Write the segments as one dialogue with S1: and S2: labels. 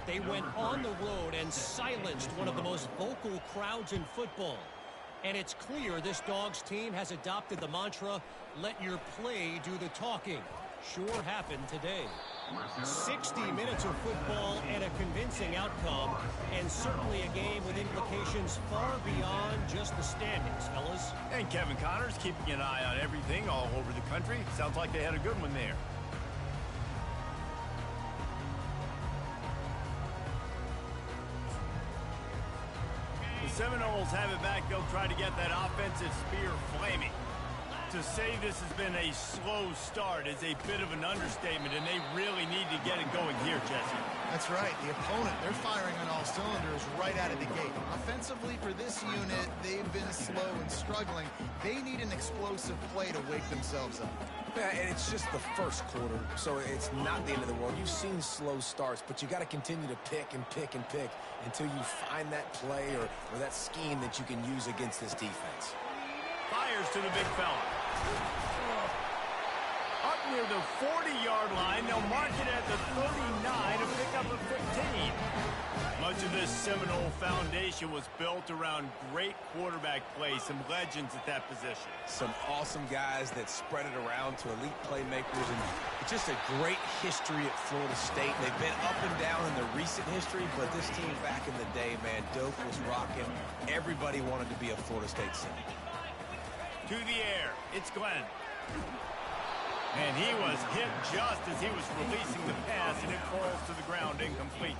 S1: They went on the road and silenced one of the most vocal crowds in football. And it's clear this Dogs team has adopted the mantra, let your play do the talking. Sure happened today. 60 minutes of football and a convincing outcome, and certainly a game with implications far beyond just the standings, fellas.
S2: And Kevin Connors keeping an eye on everything all over the country. Sounds like they had a good one there. The Seminoles have it back. They'll try to get that offensive spear flaming. To say this has been a slow start is a bit of an understatement, and they really need to get it going here, Jesse.
S3: That's right. The opponent, they're firing on all cylinders right out of the gate. Offensively, for this unit, they've been slow and struggling. They need an explosive play to wake themselves up.
S4: Yeah, and it's just the first quarter, so it's not the end of the world. You've seen slow starts, but you got to continue to pick and pick and pick until you find that play or that scheme that you can use against this defense.
S2: Fires to the big fella. Up near the 40-yard line, they'll mark it at the 39 to pick up a 15. Much of this Seminole foundation was built around great quarterback play, some legends at that position.
S4: Some awesome guys that spread it around to elite playmakers, and it's just a great history at Florida State. They've been up and down in the recent history, but this team back in the day, man, Doak was rocking. Everybody wanted to be a Florida State Seminole.
S2: To the air, it's Glenn. And he was hit just as he was releasing the pass, and it falls to the ground incomplete.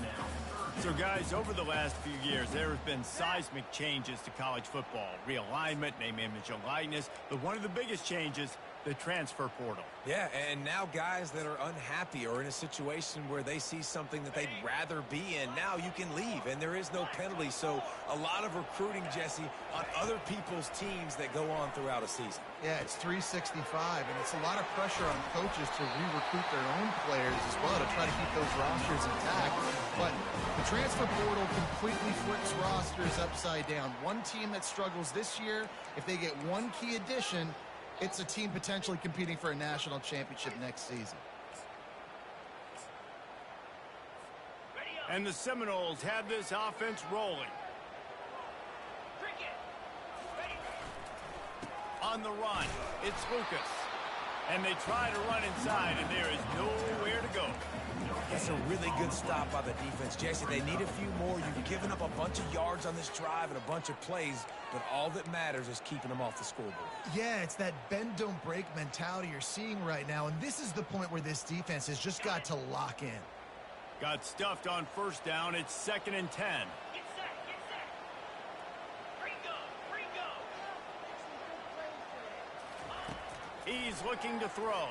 S2: So, guys, over the last few years, there have been seismic changes to college football. Realignment, name, image, and likeness. But one of the biggest changes, the transfer portal.
S4: Yeah, and now guys that are unhappy or in a situation where they see something that they'd rather be in, now you can leave, and there is no penalty. So a lot of recruiting, Jesse, on other people's teams that go on throughout a season.
S3: Yeah, it's 365, and it's a lot of pressure on coaches to re-recruit their own players as well to try to keep those rosters intact. But the transfer portal completely flips rosters upside down. One team that struggles this year, if they get one key addition, it's a team potentially competing for a national championship next season.
S2: And the Seminoles have this offense rolling. On the run, it's Lucas. And they try to run inside, and there is nowhere to go.
S4: That's a really good stop by the defense, Jesse. They need a few more. You've given up a bunch of yards on this drive and a bunch of plays, but all that matters is keeping them off the scoreboard.
S3: Yeah, it's that bend, don't break mentality you're seeing right now, and this is the point where this defense has just got to lock in.
S2: Got stuffed on first down. It's 2nd and 10.
S5: Get set, get set. Bring go.
S2: He's looking to throw.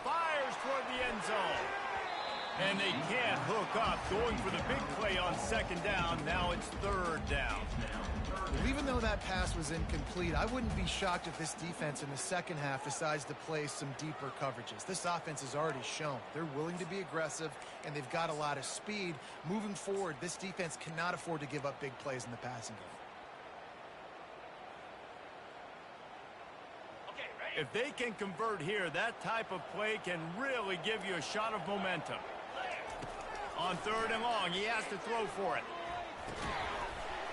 S2: Fires toward the end zone. And they can't hook up. Going for the big play on 2nd down. Now it's 3rd down.
S3: Well, even though that pass was incomplete, I wouldn't be shocked if this defense in the second half decides to play some deeper coverages. This offense has already shown they're willing to be aggressive, and they've got a lot of speed. Moving forward, this defense cannot afford to give up big plays in the passing game.
S2: If they can convert here, that type of play can really give you a shot of momentum. On 3rd and long, he has to throw for it.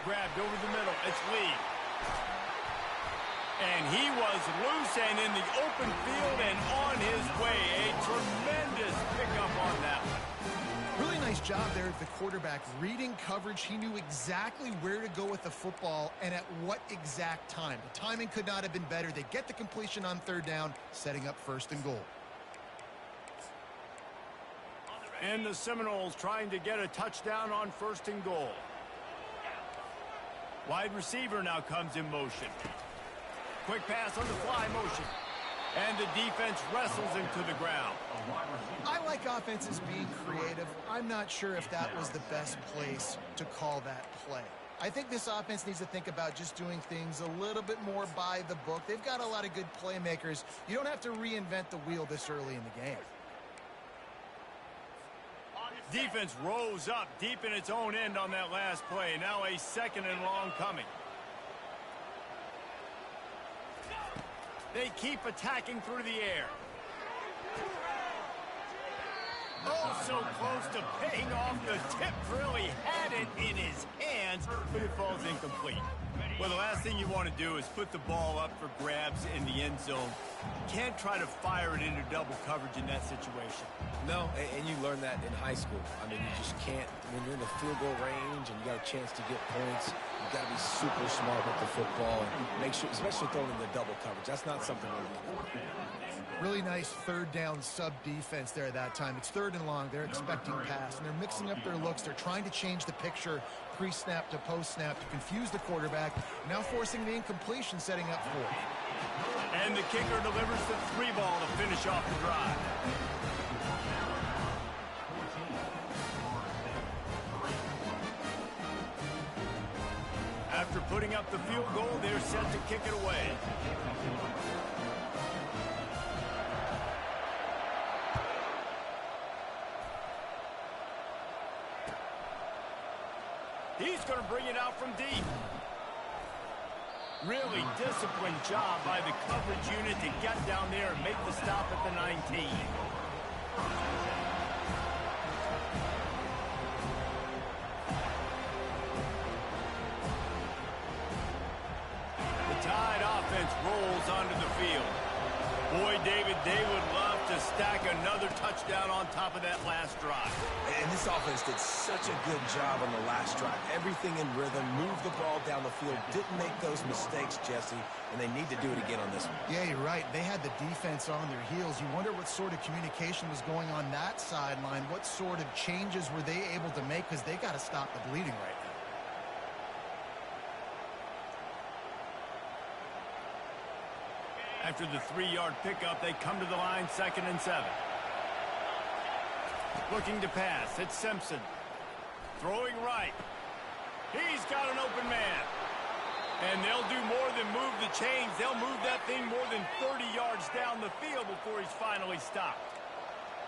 S2: Grabbed over the middle. It's Lee. And he was loose and in the open field and on his way. A tremendous pickup on that one.
S3: Really nice job there at the quarterback. Reading coverage, he knew exactly where to go with the football and at what exact time. The timing could not have been better. They get the completion on 3rd down, setting up 1st and goal.
S2: And the Seminoles trying to get a touchdown on 1st and goal. Wide receiver now comes in motion. Quick pass on the fly motion. And the defense wrestles him to the ground.
S3: I like offenses being creative. I'm not sure if that was the best place to call that play. I think this offense needs to think about just doing things a little bit more by the book. They've got a lot of good playmakers. You don't have to reinvent the wheel this early in the game.
S2: Defense rose up deep in its own end on that last play. Now a 2nd and long coming. They keep attacking through the air. Oh, so close to paying off. The tip really had it in his hands, but it falls incomplete. Well, the last thing you want to do is put the ball up for grabs in the end zone. You can't try to fire it into double coverage in that situation.
S4: No, and you learn that in high school. I mean, you just can't, when you're in the field goal range and you got a chance to get points, you got to be super smart with the football and make sure, especially throwing in the double coverage. That's not something we're doing.
S3: Really nice third down sub defense there that time. It's third and long. They're expecting pass, and they're mixing up their looks. They're trying to change the picture pre-snap to post-snap to confuse the quarterback, now forcing the incompletion, setting up fourth.
S2: And the kicker delivers the 3-ball to finish off the drive. After putting up the field goal, they're set to kick it away. He's going to bring it out from deep. Really disciplined job by the coverage unit to get down there and make the stop at the 19. The Tide offense rolls onto the field. Boy, David, they would love to stack another touchdown on top of that last drive.
S4: And this offense did such a good job on the last drive. Everything in rhythm, moved the ball down the field, didn't make those mistakes, Jesse, and they need to do it again on this one.
S3: Yeah, you're right. They had the defense on their heels. You wonder what sort of communication was going on that sideline. What sort of changes were they able to make, because they got to stop the bleeding right now.
S2: After the 3-yard pickup, they come to the line, 2nd and 7. Looking to pass, it's Simpson. Throwing right. He's got an open man. And they'll do more than move the chains. They'll move that thing more than 30 yards down the field before he's finally stopped.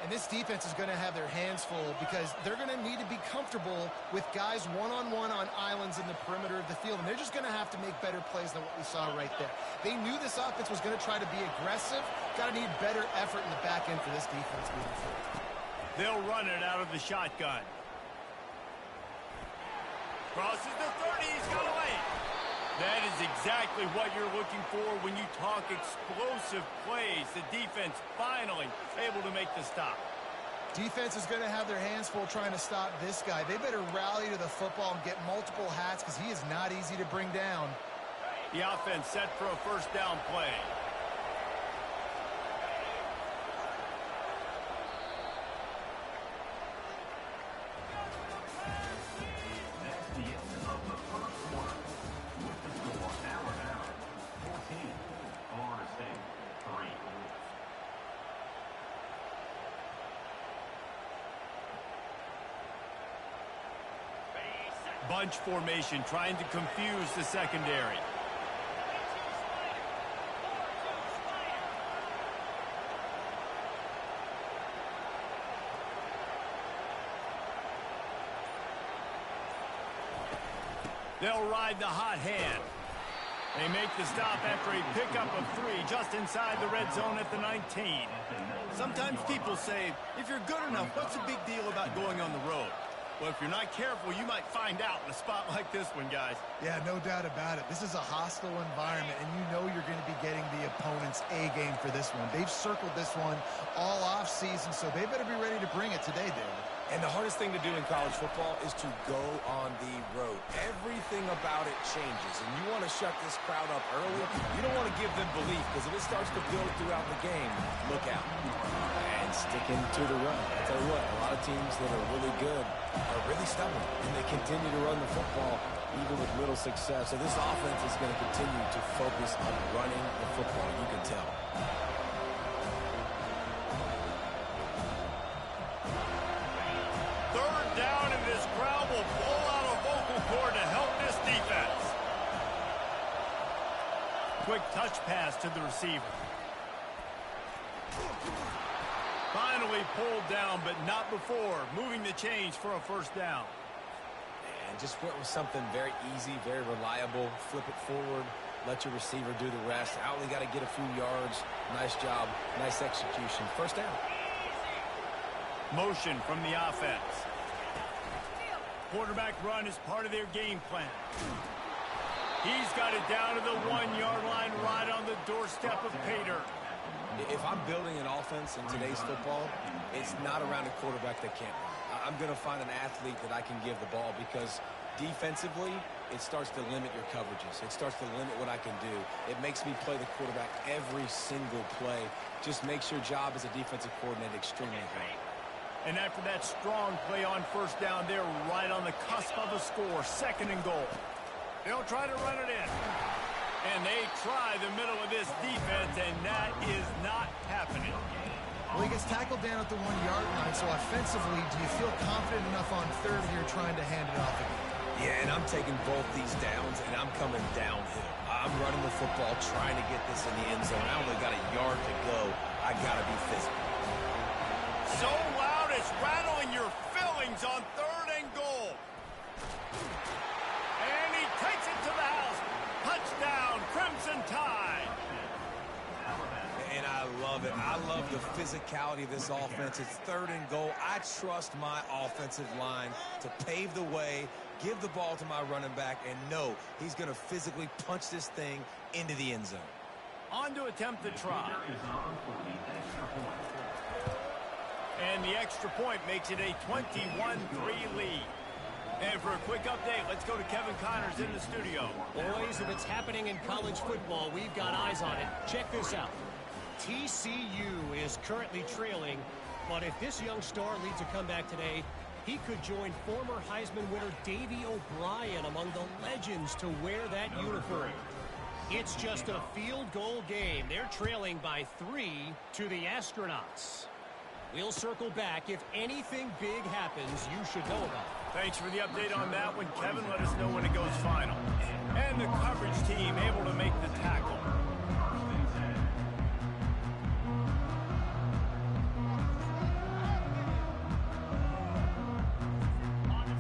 S3: And this defense is going to have their hands full, because they're going to need to be comfortable with guys one-on-one on islands in the perimeter of the field. And they're just going to have to make better plays than what we saw right there. They knew this offense was going to try to be aggressive. Got to need better effort in the back end for this defense moving forward.
S2: They'll run it out of the shotgun. Crosses the 30. He's got away. That is exactly what you're looking for when you talk explosive plays. The defense finally able to make the stop.
S3: Defense is going to have their hands full trying to stop this guy. They better rally to the football and get multiple hats, because he is not easy to bring down.
S2: The offense set for a first down play. Bunch formation, trying to confuse the secondary. They'll ride the hot hand. They make the stop after a pickup of 3 just inside the red zone at the 19. Sometimes people say, if you're good enough, what's the big deal about going on the road? Well, if you're not careful, you might find out in a spot like this one, guys.
S3: Yeah, no doubt about it. This is a hostile environment, and you know you're going to be getting the opponent's A-game for this one. They've circled this one all off-season, so they better be ready to bring it today, David.
S4: And the hardest thing to do in college football is to go on the road. Everything about it changes, and you want to shut this crowd up early. You don't want to give them belief, because if it starts to build throughout the game, look out. And sticking to the run. I tell you what, a lot of teams that are really good are really stubborn, and they continue to run the football even with little success. So this offense is going to continue to focus on running the football. You can tell.
S2: Third down, and this crowd will pull out a vocal cord to help this defense. Quick touch pass to the receiver. Finally pulled down, but not before. Moving the chains for a first down.
S4: And just went with something very easy, very reliable. Flip it forward. Let your receiver do the rest. I only got to get a few yards. Nice job. Nice execution. First down.
S2: Motion from the offense. Quarterback run is part of their game plan. He's got it down to the 1-yard line right on the doorstep of pay dirt.
S4: If I'm building an offense in today's football, it's not around a quarterback that can't run. I'm going to find an athlete that I can give the ball because defensively, it starts to limit your coverages. It starts to limit what I can do. It makes me play the quarterback every single play. Just makes your job as a defensive coordinator extremely hard.
S2: And after that strong play on first down, they're right on the cusp of a score. 2nd and goal. They'll try to run it in. And they try the middle of this defense, and that is not happening.
S3: Well, he gets tackled down at the 1-yard line, so offensively, do you feel confident enough on third here trying to hand it off again?
S4: Yeah, and I'm taking both these downs, and I'm coming downhill. I'm running the football, trying to get this in the end zone. I only got a yard to go. I got to be physical.
S2: So loud, it's rattling your fillings on 3rd and goal. And he takes it to the house. Touchdown, Crimson Tide.
S4: And I love it. I love the physicality of this offense. It's 3rd and goal. I trust my offensive line to pave the way, give the ball to my running back, and know he's going to physically punch this thing into the end zone.
S2: On to attempt the try. And the extra point makes it a 21-3 lead. And for a quick update, let's go to Kevin Connors in the studio.
S1: Boys, if it's happening in college football, we've got eyes on it. Check this out. TCU is currently trailing, but if this young star leads a comeback today, he could join former Heisman winner Davey O'Brien among the legends to wear that uniform. It's just a field goal game. They're trailing by 3 to the Astronauts. We'll circle back. If anything big happens, you should know about it.
S2: Thanks for the update on that one, Kevin. Let us know when it goes final. And the coverage team able to make the tackle.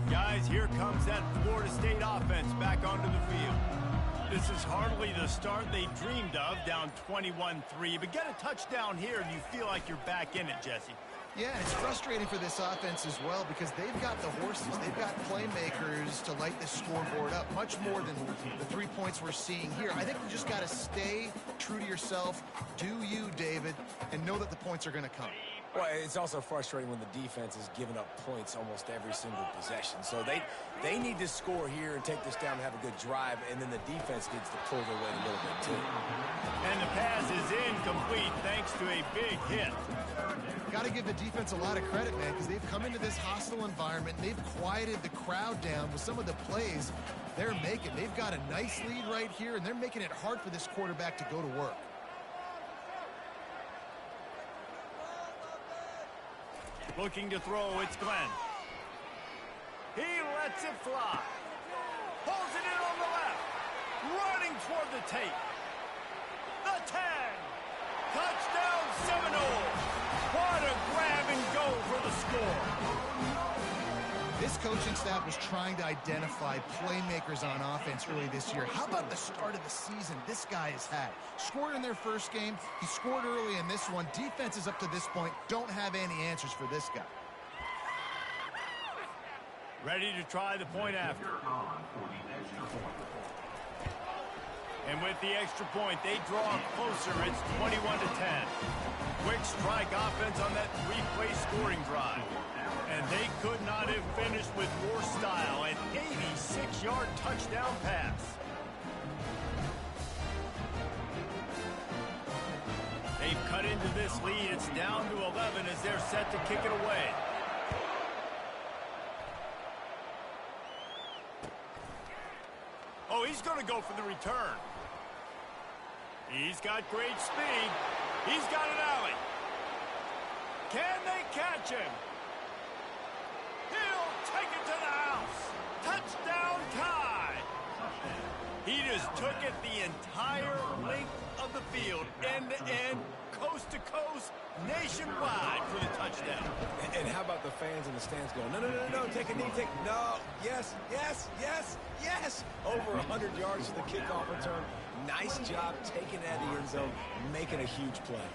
S2: Guys, here comes that Florida State offense back onto the field. This is hardly the start they dreamed of, down 21-3. But get a touchdown here and you feel like you're back in it, Jesse.
S3: Yeah, and it's frustrating for this offense as well because they've got the horses. They've got playmakers to light this scoreboard up, much more than the 3 points we're seeing here. I think you just got to stay true to yourself, do you, David, and know that the points are going to come.
S4: Well, it's also frustrating when the defense is giving up points almost every single possession. So they need to score here and take this down and have a good drive, and then the defense needs to pull their weight a little bit too.
S2: And the pass is incomplete thanks to a big hit.
S3: Got to give the defense a lot of credit, man, because they've come into this hostile environment. They've quieted the crowd down with some of the plays they're making. They've got a nice lead right here, and they're making it hard for this quarterback to go to work.
S2: Looking to throw, it's Glenn. He lets it fly. Pulls it in on the left. Running toward the tape. The 10. Touchdown Seminoles. What a grab and go for the score.
S3: This coaching staff was trying to identify playmakers on offense early this year. How about the start of the season this guy has had? Scored in their first game. He scored early in this one. Defenses up to this point don't have any answers for this guy.
S2: Ready to try the point after. And with the extra point, they draw closer. It's 21-10. Quick strike offense on that 3-play scoring drive. And they could not have finished with more style. An 86-yard touchdown pass. They've cut into this lead. It's down to 11 as they're set to kick it away. Oh, he's going to go for the return. He's got great speed. He's got an alley. Can they catch him? He'll take it to the house. Touchdown Tide. He just took it the entire length of the field, end to end, coast to coast, nationwide for the touchdown.
S4: And how about the fans in the stands going, no, no, no, no, take a knee, no, yes, yes, yes, yes. Over 100 yards to the kickoff return. Nice job taking it out of the end zone, making a huge play.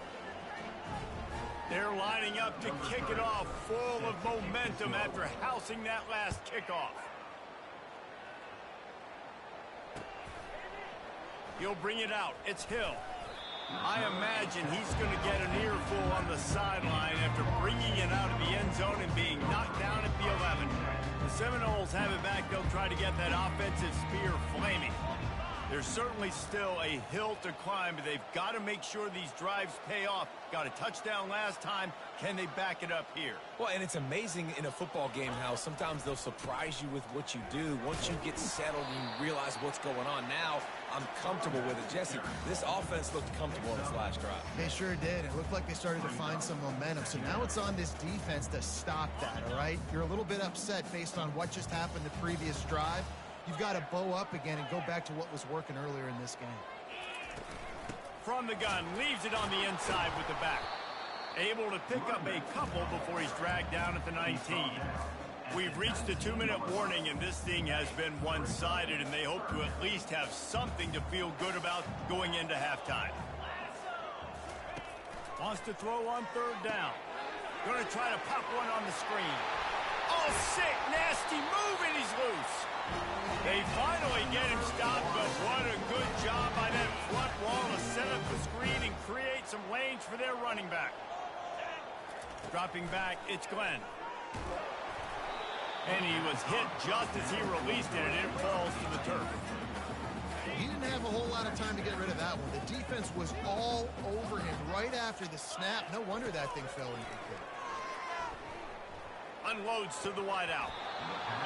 S2: They're lining up to kick it off, full of momentum after housing that last kickoff. He'll bring it out. It's Hill. I imagine he's going to get an earful on the sideline after bringing it out of the end zone and being knocked down at the 11. The Seminoles have it back. They'll try to get that offensive spear flaming. There's certainly still a hill to climb, but they've got to make sure these drives pay off. Got a touchdown last time. Can they back it up here?
S4: Well, and it's amazing in a football game how sometimes they'll surprise you with what you do. Once you get settled and you realize what's going on, now I'm comfortable with it. Jesse, this offense looked comfortable in this last drive.
S3: They sure did. It looked like they started to find some momentum. So now it's on this defense to stop that, all right? You're a little bit upset based on what just happened the previous drive. You've got to bow up again and go back to what was working earlier in this game.
S2: From the gun, leaves it on the inside with the back. Able to pick up a couple before he's dragged down at the 19. We've reached the 2-minute warning, and this thing has been one-sided, and they hope to at least have something to feel good about going into halftime. Wants to throw on third down. Going to try to pop one on the screen. Oh, sick, nasty move, and he's loose. They finally get him stopped, but what a good job by that front wall to set up the screen and create some lanes for their running back. Dropping back, it's Glenn. And he was hit just as he released it, and it falls to the turf.
S3: He didn't have a whole lot of time to get rid of that one. The defense was all over him right after the snap. No wonder that thing fell incomplete.
S2: Unloads to the wideout.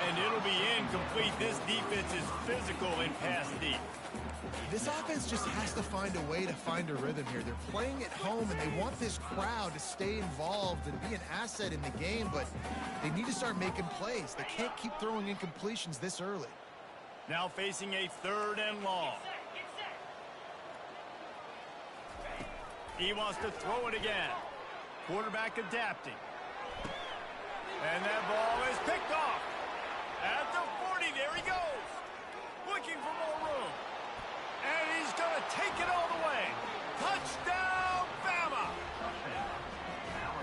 S2: And it'll be incomplete. This defense is physical and pass deep.
S3: This offense just has to find a way to find a rhythm here. They're playing at home, and they want this crowd to stay involved and be an asset in the game, but they need to start making plays. They can't keep throwing incompletions this early.
S2: Now facing a 3rd and long. He wants to throw it again. Quarterback adapting. And that ball is picked off. At the 40, there he goes. Looking for more room. And he's going to take it all the way. Touchdown, Bama!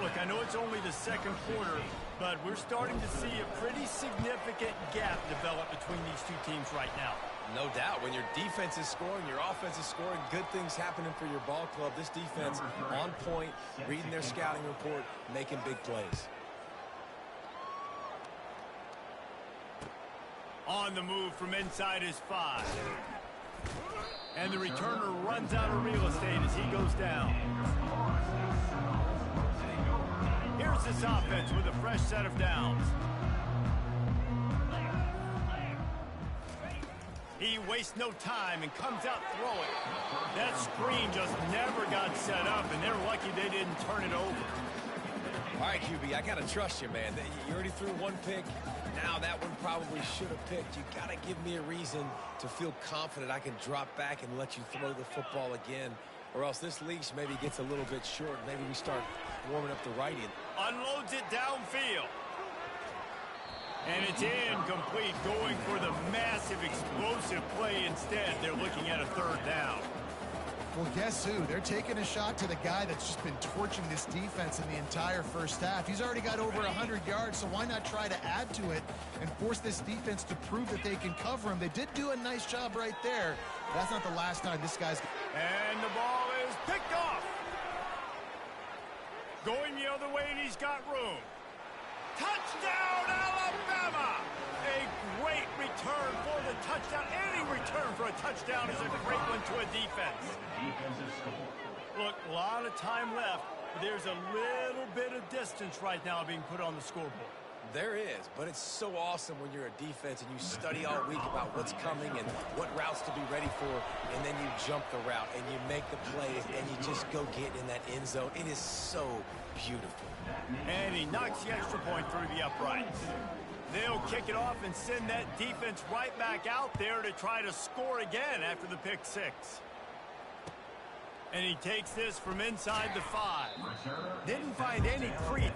S2: Look, I know it's only the 2nd quarter, but we're starting to see a pretty significant gap develop between these two teams right now.
S4: No doubt. When your defense is scoring, your offense is scoring, good things happening for your ball club. This defense on point, reading their scouting report, making big plays.
S2: On the move from inside his 5. And the returner runs out of real estate as he goes down. Here's this offense with a fresh set of downs. He wastes no time and comes out throwing. That screen just never got set up, and they're lucky they didn't turn it over.
S4: All right, QB, I got to trust you, man. You already threw one pick. Now that one probably should have picked. You got to give me a reason to feel confident I can drop back and let you throw the football again, or else this leash maybe gets a little bit short. Maybe we start warming up the right end.
S2: Unloads it downfield. And it's incomplete, going for the massive explosive play instead. They're looking at a 3rd down.
S3: Well, guess who? They're taking a shot to the guy that's just been torching this defense in the entire first half. He's already got over 100 yards, so why not try to add to it and force this defense to prove that they can cover him? They did do a nice job right there. That's not the last time this guy's...
S2: And the ball is picked off. Going the other way, and he's got room. Touchdown, Alabama! A great return for the touchdown. Any return for a touchdown is a great one to a defense. Look, a lot of time left, but there's a little bit of distance right now being put on the scoreboard.
S4: There is, but it's so awesome when you're a defense and you study all week about what's coming and what routes to be ready for, and then you jump the route and you make the plays and you just go get in that end zone. It is so beautiful.
S2: And he knocks the extra point through the uprights. They'll kick it off and send that defense right back out there to try to score again after the pick 6. And he takes this from inside the 5. Didn't find any creep